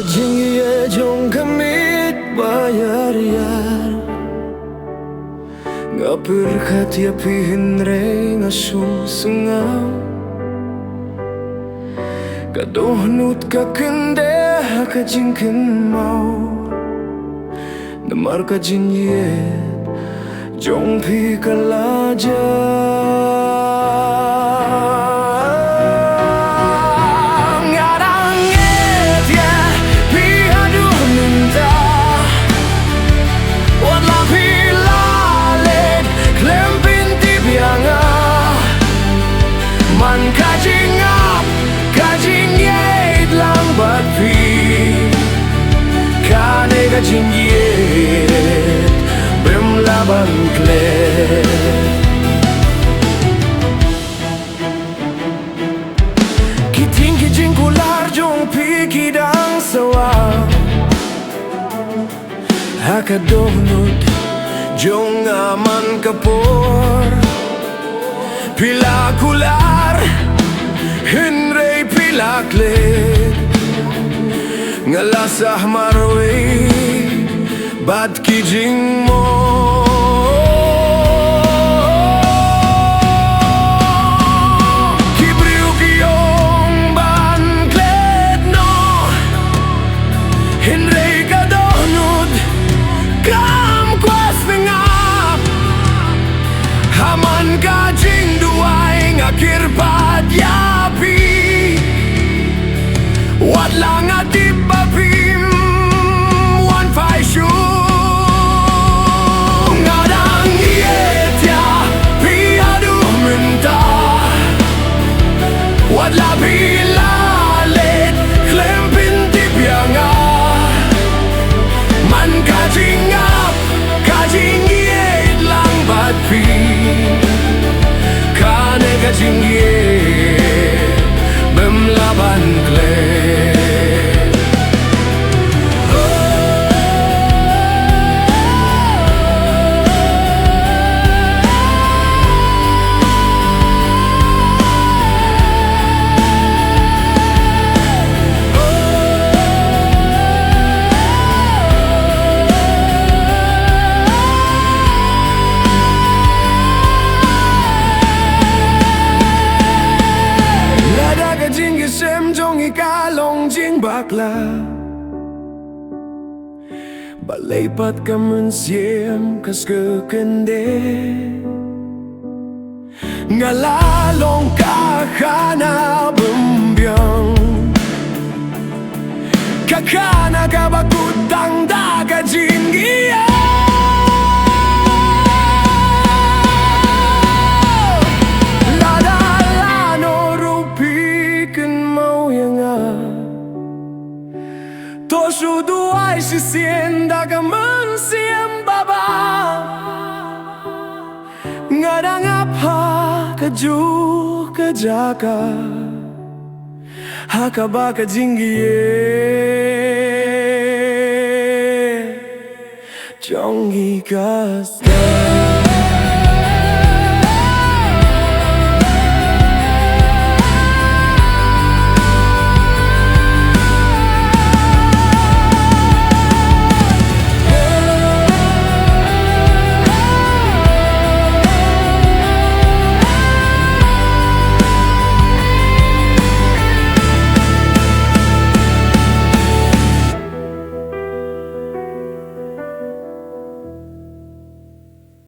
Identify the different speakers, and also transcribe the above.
Speaker 1: jingia jong miet bayar ngapirkat yapihin re sngew dohnud kende jingkynmaw namar jingieit jong kalaja Kane Jingieit Bym Lah Klet Kitinggi jingkular jong pikidang sawa dohnud jong aman kapor pila kular hinrei pila klet ngalasah marway bad ki jingmaw ki briew ki jong ban klet no hinrei ka dohnud kam kwas ngap haman ka jingduwai ngakir pad yapi wat lang atip babim wan fai shuh ngadang miet ya pi aduh bynta wat la bila let klem jintip yanga man ka jingap ka jingieit lang bat pi kane ka jingieit bym lah klet jingiashem jong ikalong jingbakla balaypat kamunsiem kas kekende ngalalong kakana bembyang kakana kabakutang daga jingia jubab sienda kamunsiem baba ngadang apa kejuh kejaka kaba jingiet jong ikas